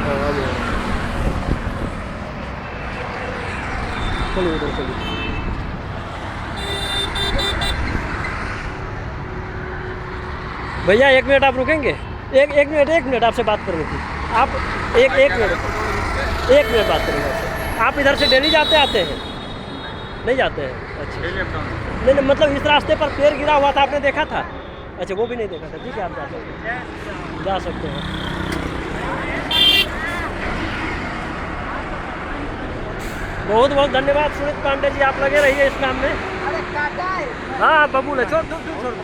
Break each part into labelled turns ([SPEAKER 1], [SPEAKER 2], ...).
[SPEAKER 1] हाँ, अब चलिए उधर चलिए। भैया 1 मिनट आप रुकेंगे? एक मिनट आपसे बात करनी थी। आप एक मिनट, 1 मिनट बात करेंगे आपसे। आप इधर से डेली जाते आते हैं? नहीं जाते हैं, अच्छा। नहीं नहीं, मतलब इस रास्ते पर पेड़ गिरा हुआ था, आपने देखा था? अच्छा, वो भी नहीं देखा था, ठीक है, आप जा सकते हैं, जा सकते हैं। बहुत बहुत धन्यवाद सुनीत पांडे जी, आप लगे रहिए इस काम में।
[SPEAKER 2] अरे काटा है।
[SPEAKER 1] हाँ बबूल है, छोड़ छोड़।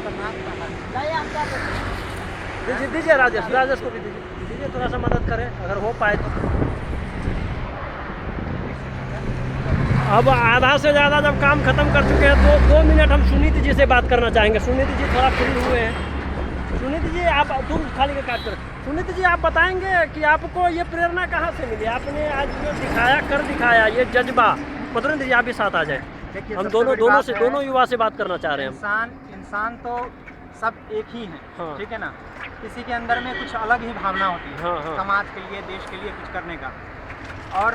[SPEAKER 1] दीजिए दीजिए, राजेश को भी दीजिए, थोड़ा सा मदद करें अगर हो पाए तो। अब आधा से ज़्यादा जब काम खत्म कर चुके हैं तो 2 मिनट हम सुनीति जी से बात करना चाहेंगे। सुनीति जी थोड़ा फ्री हुए हैं। सुनीति जी आप, तुम खाली का काट कर। सुनीति जी आप बताएंगे कि आपको ये प्रेरणा कहाँ से मिली? आपने आज जो दिखाया, कर दिखाया, ये जज्बा। मधुरेंद्र जी आप भी साथ आ जाए, हम दोनों युवा से बात करना चाह रहे हैं।
[SPEAKER 2] इंसान तो सब एक ही है,
[SPEAKER 1] हाँ।
[SPEAKER 2] ठीक है ना। किसी के अंदर में कुछ अलग ही भावना होती है,
[SPEAKER 1] हाँ, हाँ।
[SPEAKER 2] समाज के लिए, देश के लिए कुछ करने का। और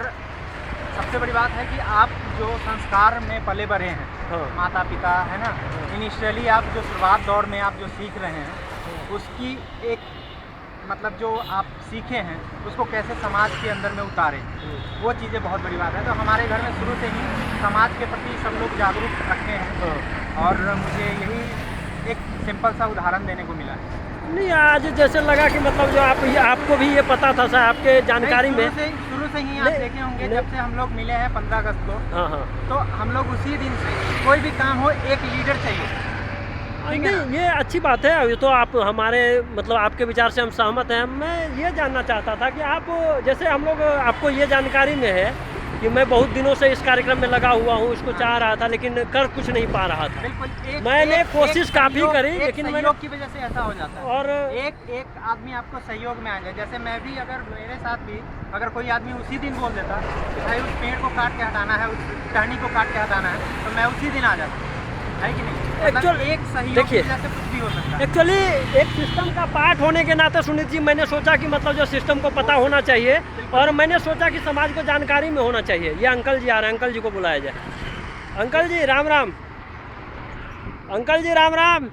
[SPEAKER 2] सबसे बड़ी बात है कि आप जो संस्कार में पले बढ़े हैं,
[SPEAKER 1] हाँ।
[SPEAKER 2] माता पिता है ना, इनिशियली आप जो शुरुआत दौर में आप जो सीख रहे हैं, उसकी एक मतलब जो आप सीखे हैं उसको कैसे समाज के अंदर में उतारें, वो चीज़ें बहुत बड़ी बात है। तो हमारे घर में शुरू से ही समाज के प्रति सब लोग जागरूक रखे हैं, और मुझे यही एक सिंपल सा उदाहरण देने को मिला है।
[SPEAKER 1] नहीं, आज जैसे लगा कि मतलब जो आपको भी ये पता था सर, आपके जानकारी में
[SPEAKER 2] शुरू से ही आप देखे होंगे, जब से हम लोग मिले हैं 15 अगस्त को।
[SPEAKER 1] हाँ हाँ।
[SPEAKER 2] तो हम लोग उसी दिन से कोई भी काम हो, एक लीडर चाहिए।
[SPEAKER 1] नहीं, ये अच्छी बात है। ये तो आप हमारे मतलब आपके विचार से हम सहमत हैं। मैं ये जानना चाहता था कि आप, जैसे हम लोग, आपको ये जानकारी में है कि मैं बहुत दिनों से इस कार्यक्रम में लगा हुआ हूँ, इसको चाह रहा था लेकिन कर कुछ नहीं पा रहा था।
[SPEAKER 2] बिल्कुल,
[SPEAKER 1] मैंने कोशिश काफ़ी करी, लेकिन
[SPEAKER 2] सहयोग की वजह से ऐसा हो जाता है।
[SPEAKER 1] और
[SPEAKER 2] एक आदमी आपको सहयोग में आ जाए, जैसे मैं भी, अगर मेरे साथ भी अगर कोई आदमी उसी दिन बोल देता कि भाई उस पेड़ को काट के हटाना है, उस टहनी को काट के हटाना है, तो मैं उसी दिन आ जाता, है कि नहीं।
[SPEAKER 1] एक्चुअली
[SPEAKER 2] एक सहयोग की वजह से कुछ भी हो सकता है।
[SPEAKER 1] एक्चुअली एक सिस्टम का पार्ट होने के नाते सुनीत जी, मैंने सोचा कि मतलब जो सिस्टम को पता होना चाहिए, और मैंने सोचा कि समाज को जानकारी में होना चाहिए। ये अंकल जी आ रहे हैं, अंकल जी को बुलाया जाए। अंकल जी राम राम। अंकल जी राम राम,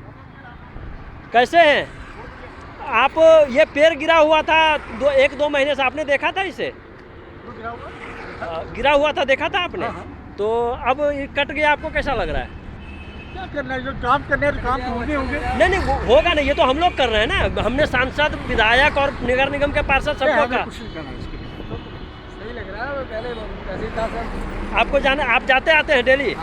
[SPEAKER 1] कैसे हैं आप? ये पेड़ गिरा हुआ था 1-2 महीने से, आपने देखा था इसे? गिरा हुआ था, देखा था आपने? तो अब ये कट गया, आपको कैसा लग रहा है?
[SPEAKER 2] क्या करना है, जो काम करने हैं काम होंगे।
[SPEAKER 1] नहीं होगा नहीं, ये तो हम लोग कर रहे हैं ना। हमने सांसद, विधायक और नगर निगम के पार्षद सबको कहा।
[SPEAKER 2] सही लग रहा है, पहले ऐसे था सर।
[SPEAKER 1] आपको जाने, आप जाते आते हैं डेली?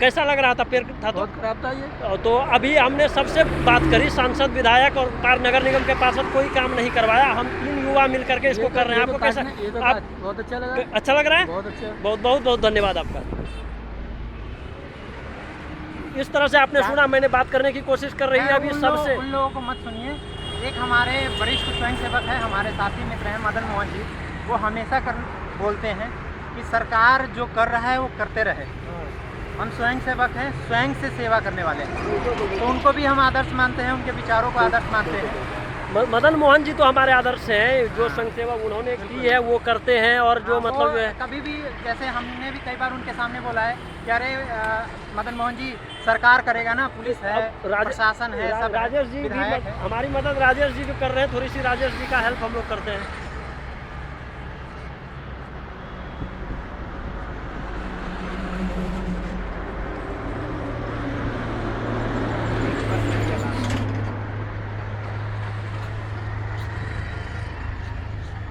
[SPEAKER 1] कैसा लग रहा था? पेड़ था तो
[SPEAKER 2] बहुत खराब था ये। तो
[SPEAKER 1] अभी हमने सबसे बात करी, सांसद, विधायक और नगर निगम के पार्षद, कोई काम नहीं करवाया। हम 3 युवा मिल करके इसको कर रहे हैं। आपको कैसा? आप
[SPEAKER 2] बहुत अच्छा लगा।
[SPEAKER 1] अच्छा लग रहा है?
[SPEAKER 2] बहुत अच्छा।
[SPEAKER 1] बहुत धन्यवाद आपका। इस तरह से आपने सुना, मैंने बात करने की कोशिश कर रही है अभी सबसे।
[SPEAKER 2] उन लोगों को मत सुनिए। एक हमारे वरिष्ठ स्वयंसेवक है, हमारे साथी मित्र हैं मदन मोहन जी, वो हमेशा बोलते हैं कि सरकार जो कर रहा है वो करते रहे। हम स्वयंसेवक हैं, स्वयं से सेवा करने वाले हैं, तो उनको भी हम आदर्श मानते हैं, उनके विचारों को आदर्श मानते हैं।
[SPEAKER 1] मदन मोहन जी तो हमारे आदर्श हैं, जो संघ सेवा उन्होंने की है वो करते हैं। और जो मतलब
[SPEAKER 2] कभी भी, जैसे हमने भी कई बार उनके सामने बोला है कि अरे मदन मोहन जी, सरकार करेगा ना, पुलिस है, प्रशासन है, सब
[SPEAKER 1] राजेश जी भी हमारी मदद राजेश जी भी कर रहे हैं। थोड़ी सी राजेश जी का हेल्प हम लोग करते हैं।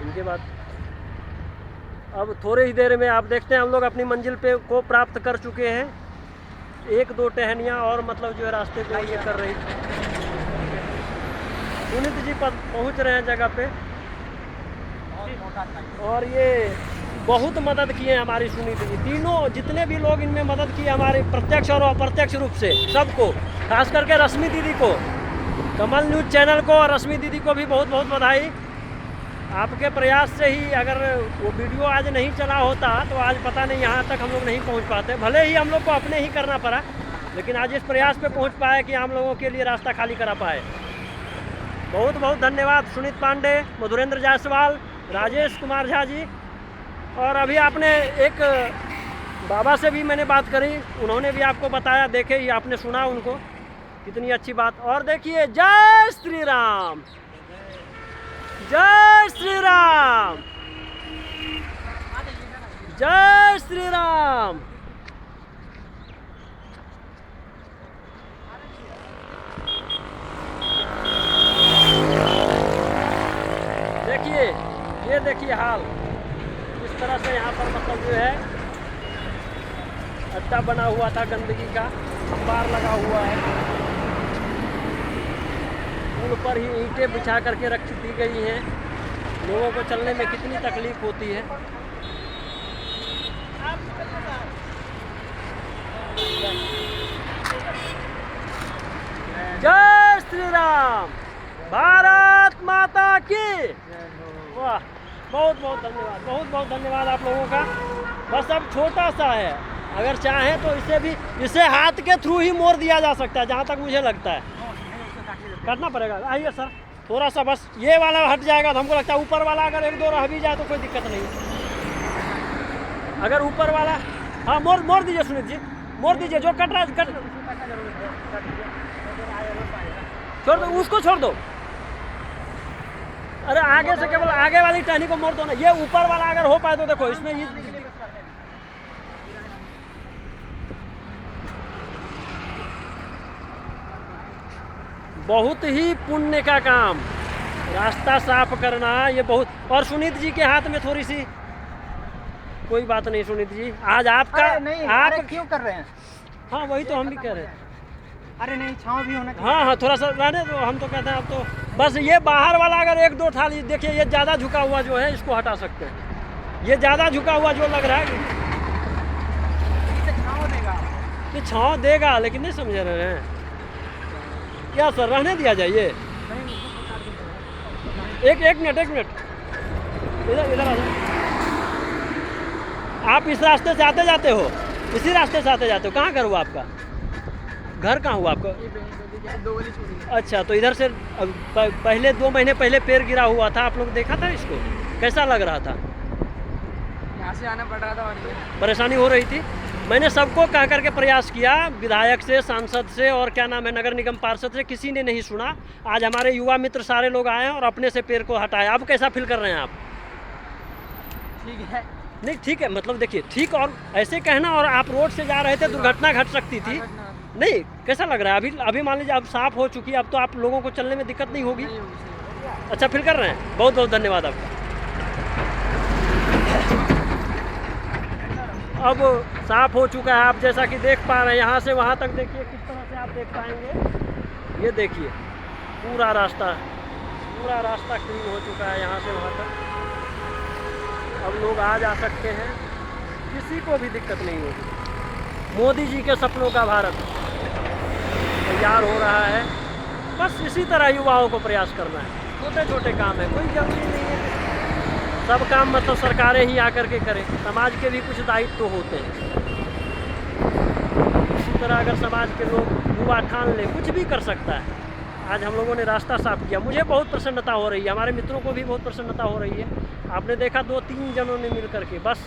[SPEAKER 1] इनके बाद अब थोड़ी ही देर में आप देखते हैं हम लोग अपनी मंजिल पे को प्राप्त कर चुके हैं। 1-2 टहनियाँ और मतलब जो है रास्ते पे ये कर रही। सुनीत जी पहुंच रहे हैं जगह पे, और ये बहुत मदद किए हैं हमारी सुनीत जी। तीनों जितने भी लोग इनमें मदद की, हमारे प्रत्यक्ष और अप्रत्यक्ष रूप से, सबको, खास करके रश्मि दीदी को, कमल न्यूज़ चैनल को और रश्मि दीदी को भी बहुत बहुत बधाई। आपके प्रयास से ही अगर वो वीडियो आज नहीं चला होता तो आज पता नहीं यहाँ तक हम लोग नहीं पहुँच पाते। भले ही हम लोग को अपने ही करना पड़ा, लेकिन आज इस प्रयास पे पहुँच पाए कि हम लोगों के लिए रास्ता खाली करा पाए। बहुत बहुत धन्यवाद सुनीत पांडे, मधुरेंद्र जायसवाल, राजेश कुमार झा जी। और अभी आपने एक बाबा से भी मैंने बात करी, उन्होंने भी आपको बताया, देखे ये आपने सुना उनको, कितनी अच्छी बात। और देखिए, जय श्री राम, जय श्री राम, जय श्री राम। देखिए, ये देखिए हाल, इस तरह से यहाँ पर मतलब जो है अड्डा बना हुआ था गंदगी का, अंबार लगा हुआ है, पुल पर ही ईंटें बिछा करके रख दी गई हैं। लोगों को चलने में कितनी तकलीफ होती है। जय श्री राम, भारत माता की। वाह, बहुत बहुत धन्यवाद, बहुत बहुत धन्यवाद आप लोगों का। बस अब छोटा सा है, अगर चाहें तो इसे भी, इसे हाथ के थ्रू ही मोड़ दिया जा सकता है, जहाँ तक मुझे लगता है। काटना पड़ेगा। आइए सर, थोड़ा सा बस ये वाला हट जाएगा तो हमको लगता है ऊपर वाला अगर एक दो रह भी जाए तो कोई दिक्कत नहीं है। अगर ऊपर वाला, हाँ मोड़ दीजिए सुनीत जी, मोड़ दीजिए, जो कट रहा है छोड़ दो, उसको छोड़ दो। अरे आगे से केवल आगे वाली टहनी को मोड़ दो ना, ये ऊपर वाला अगर हो पाए तो देखो इसमें ये बहुत ही पुण्य का काम, रास्ता साफ करना ये बहुत। और सुनीत जी के हाथ में थोड़ी सी, कोई बात नहीं सुनीत जी, आज आपका
[SPEAKER 2] नहीं,
[SPEAKER 1] आप
[SPEAKER 2] क्यों कर रहे हैं?
[SPEAKER 1] हाँ वही तो हम भी कह रहे हैं।
[SPEAKER 2] अरे नहीं, छांव भी होना चाहिए।
[SPEAKER 1] हाँ हाँ, थोड़ा सा रहने दो, हम तो कहते हैं अब तो बस ये बाहर वाला अगर एक दो थाली, देखिए ये ज़्यादा झुका हुआ जो है इसको हटा सकते हैं। ये ज़्यादा झुका हुआ जो लग रहा है,
[SPEAKER 2] छांव देगा,
[SPEAKER 1] ये छाँव देगा, लेकिन नहीं समझ रहे हैं क्या सर, रहने दिया जाइए। एक मिनट, इधर आ जाओ। आप इस रास्ते से आते जाते हो, इसी रास्ते से आते जाते हो? कहाँ घर हुआ आपका? घर कहाँ हुआ आपका? अच्छा, तो इधर से पहले 2 महीने पहले पेड़ गिरा हुआ था, आप लोग देखा था इसको? कैसा लग रहा था?
[SPEAKER 2] यहाँ से आना पड़ रहा था और
[SPEAKER 1] परेशानी हो रही थी। मैंने सबको कह करके प्रयास किया, विधायक से, सांसद से और क्या नाम है नगर निगम पार्षद से, किसी ने नहीं सुना। आज हमारे युवा मित्र सारे लोग आए और अपने से पेड़ को हटाया। अब कैसा फील कर रहे हैं आप?
[SPEAKER 2] ठीक है।
[SPEAKER 1] नहीं ठीक है, मतलब देखिए ठीक, और ऐसे कहना, और आप रोड से जा रहे थे, दुर्घटना घट सकती थी। नहीं, कैसा लग रहा है अभी मान लीजिए अब साफ हो चुकी है, अब तो आप लोगों को चलने में दिक्कत नहीं होगी। अच्छा फील कर रहे हैं, बहुत बहुत धन्यवाद आपका। अब साफ हो चुका है, आप जैसा कि देख पा रहे हैं। यहाँ से वहाँ तक देखिए किस तरह से आप देख पाएंगे। ये देखिए पूरा रास्ता क्लीन हो चुका है यहाँ से वहाँ तक। अब लोग आ जा सकते हैं, किसी को भी दिक्कत नहीं होगी। मोदी जी के सपनों का भारत तैयार हो रहा है। बस इसी तरह युवाओं को प्रयास करना है। छोटे छोटे काम है, कोई जरूरी नहीं है सब काम मतलब सरकारें ही आकर के करें। समाज के भी कुछ दायित्व तो होते हैं। इसी तरह अगर समाज के लोग युवा ठान ले, कुछ भी कर सकता है। आज हम लोगों ने रास्ता साफ किया, मुझे बहुत प्रसन्नता हो रही है, हमारे मित्रों को भी बहुत प्रसन्नता हो रही है। आपने देखा 2-3 जनों ने मिल करके, बस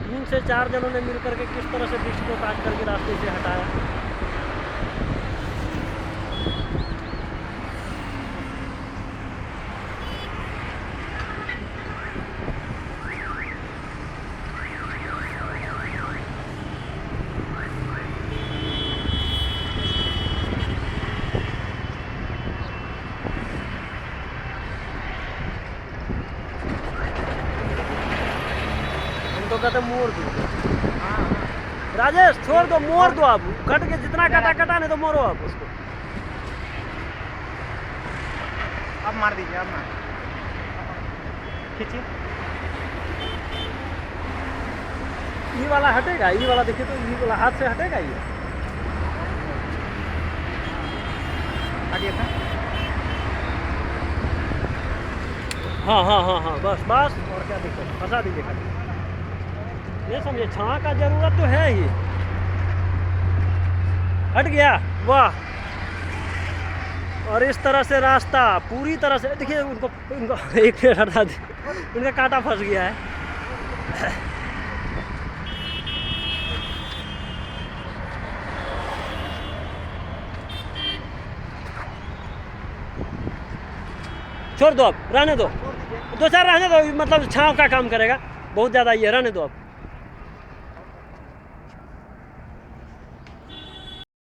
[SPEAKER 1] 3 से 4 जनों ने मिल करके किस तरह से वृक्ष को काट करके रास्ते से हटाया। तो कहते मोड़ दो। राजेश छोड़ दो, मोड़ दो, आप कट के जितना कटा नहीं तो मोड़ो आप उसको।
[SPEAKER 2] अब मार दीजिए, अब मार खींचिए।
[SPEAKER 1] ये वाला हटेगा, ये वाला देखिए तो ये वाला हाथ से हटेगा ये।
[SPEAKER 2] आगे था।
[SPEAKER 1] हाँ बस और क्या दिक्कत, फंसा दीजिए खाली। ये समझे, छाँ का जरूरत तो है ही। हट गया, वाह और इस तरह से रास्ता पूरी तरह से देखिए उनको उनको एक पेड़ हटा दे, उनका कांटा फंस गया है। छोड़ दो अब, रहने दो, दो चार रहने दो, मतलब छांव का काम करेगा, बहुत ज़्यादा ये रहने दो अब।